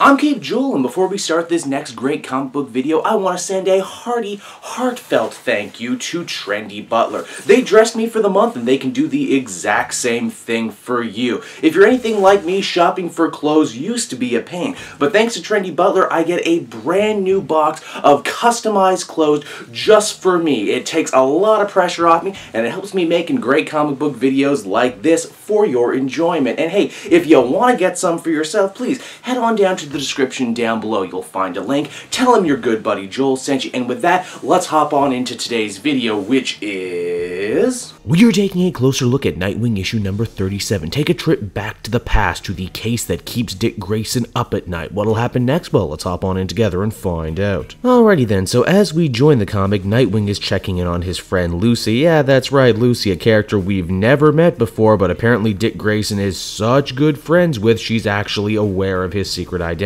I'm Cape Joel, and before we start this next great comic book video, I want to send a hearty, heartfelt thank you to Trendy Butler. They dressed me for the month, and they can do the exact same thing for you. If you're anything like me, shopping for clothes used to be a pain, but thanks to Trendy Butler, I get a brand new box of customized clothes just for me. It takes a lot of pressure off me, and it helps me making great comic book videos like this for your enjoyment. And hey, if you want to get some for yourself, please head on down to the description down below. You'll find a link. Tell him your good buddy Joel sent you. And with that, let's hop on into today's video, which is... we're taking a closer look at Nightwing issue number 37. Take a trip back to the past to the case that keeps Dick Grayson up at night. What'll happen next? Well, let's hop on in together and find out. Alrighty then, so as we join the comic, Nightwing is checking in on his friend Lucy. Yeah, that's right, Lucy, a character we've never met before, but apparently Dick Grayson is such good friends with, she's actually aware of his secret identity.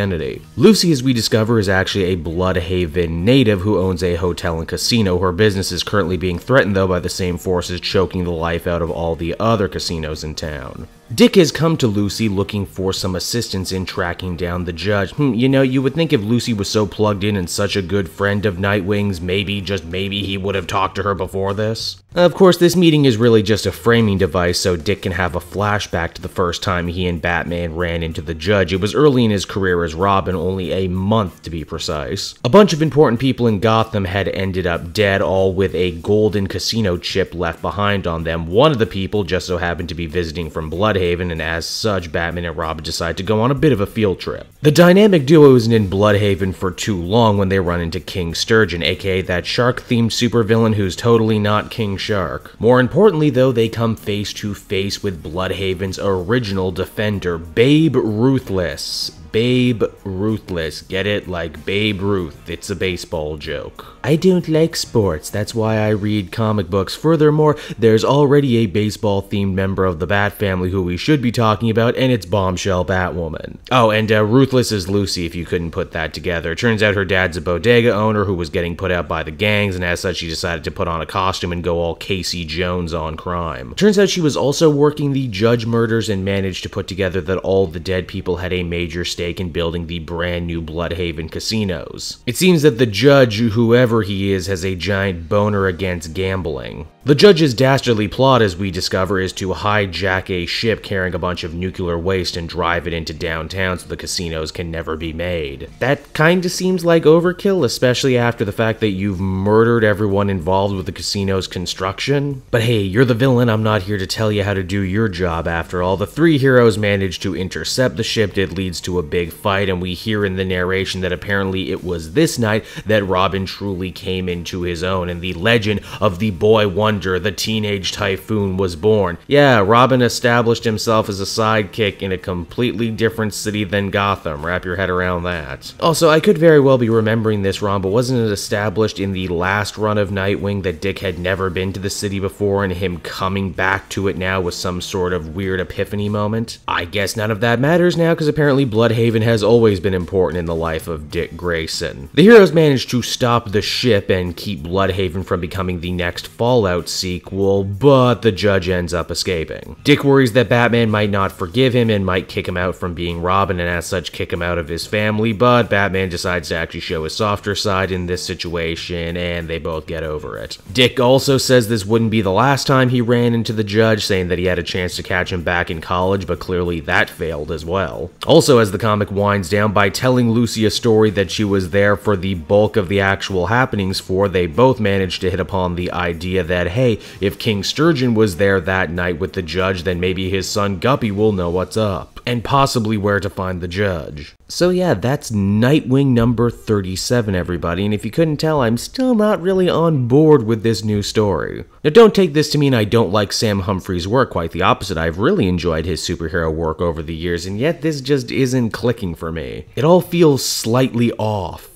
Lucy, as we discover, is actually a Bloodhaven native who owns a hotel and casino. Her business is currently being threatened, though, by the same forces choking the life out of all the other casinos in town. Dick has come to Lucy looking for some assistance in tracking down the judge. You know, you would think if Lucy was so plugged in and such a good friend of Nightwing's, maybe, just maybe, he would have talked to her before this. Of course, this meeting is really just a framing device so Dick can have a flashback to the first time he and Batman ran into the judge. It was early in his career as Robin, only a month to be precise. A bunch of important people in Gotham had ended up dead, all with a golden casino chip left behind on them. One of the people just so happened to be visiting from Bloodhaven, and as such, Batman and Robin decide to go on a bit of a field trip. The dynamic duo isn't in Bloodhaven for too long when they run into King Sturgeon, aka that shark-themed supervillain who's totally not King Shark. More importantly, though, they come face to face with Bloodhaven's original defender, Babe Ruthless. Babe Ruthless. Get it? Like Babe Ruth. It's a baseball joke. I don't like sports, that's why I read comic books. Furthermore, there's already a baseball-themed member of the Bat family who we should be talking about, and it's Bombshell Batwoman. Oh, and Ruthless is Lucy, if you couldn't put that together. Turns out her dad's a bodega owner who was getting put out by the gangs, and as such she decided to put on a costume and go all Casey Jones on crime. Turns out she was also working the Judge murders and managed to put together that all the dead people had a major stake in building the brand new Bloodhaven casinos. It seems that the Judge, whoever he is, has a giant boner against gambling. The Judge's dastardly plot, as we discover, is to hijack a ship carrying a bunch of nuclear waste and drive it into downtown so the casinos can never be made. That kinda seems like overkill, especially after the fact that you've murdered everyone involved with the casino's construction. But hey, you're the villain, I'm not here to tell you how to do your job after all. The three heroes manage to intercept the ship. It leads to a big fight, and we hear in the narration that apparently it was this night that Robin truly came into his own, and the legend of the boy wonder, the teenage typhoon, was born. Yeah, Robin established himself as a sidekick in a completely different city than Gotham. Wrap your head around that. Also, I could very well be remembering this wrong, but wasn't it established in the last run of Nightwing that Dick had never been to the city before, and him coming back to it now was some sort of weird epiphany moment? I guess none of that matters now, because apparently Bloodhaven has always been important in the life of Dick Grayson. The heroes managed to stop the ship and keep Bloodhaven from becoming the next Fallout sequel, but the Judge ends up escaping. Dick worries that Batman might not forgive him and might kick him out from being Robin, and as such kick him out of his family, but Batman decides to actually show his softer side in this situation, and they both get over it. Dick also says this wouldn't be the last time he ran into the Judge, saying that he had a chance to catch him back in college, but clearly that failed as well. Also, as the comic winds down, by telling Lucy a story that she was there for the bulk of the actual happenings for, they both managed to hit upon the idea that, hey, if King Sturgeon was there that night with the Judge, then maybe his son Guppy will know what's up, and possibly where to find the Judge. So yeah, that's Nightwing number 37, everybody, and if you couldn't tell, I'm still not really on board with this new story. Now don't take this to mean I don't like Sam Humphrey's work, quite the opposite. I've really enjoyed his superhero work over the years, and yet this just isn't clicking for me. It all feels slightly off.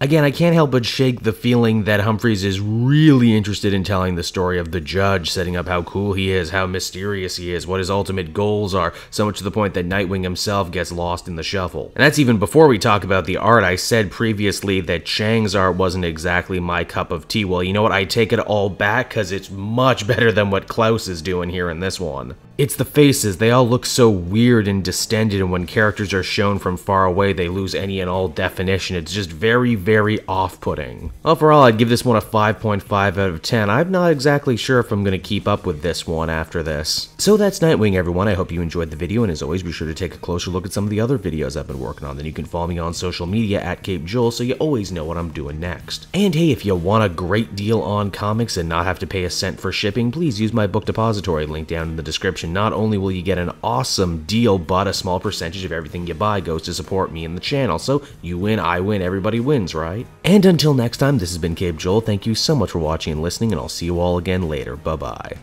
Again, I can't help but shake the feeling that Humphreys is really interested in telling the story of the Judge, setting up how cool he is, how mysterious he is, what his ultimate goals are, so much to the point that Nightwing himself gets lost in the shuffle. And that's even before we talk about the art. I said previously that Chang's art wasn't exactly my cup of tea. Well, you know what? I take it all back, because it's much better than what Klaus is doing here in this one. It's the faces, they all look so weird and distended, and when characters are shown from far away, they lose any and all definition. It's just very, very off-putting. Overall, I'd give this one a 5.5 out of 10. I'm not exactly sure if I'm going to keep up with this one after this. So that's Nightwing, everyone. I hope you enjoyed the video, and as always, be sure to take a closer look at some of the other videos I've been working on. Then you can follow me on social media at Cape Joel, so you always know what I'm doing next. And hey, if you want a great deal on comics and not have to pay a cent for shipping, please use my book depository link down in the description. Not only will you get an awesome deal, but a small percentage of everything you buy goes to support me and the channel. So you win, I win, everybody wins, right? And until next time, this has been Cape Joel. Thank you so much for watching and listening, and I'll see you all again later. Bye-bye.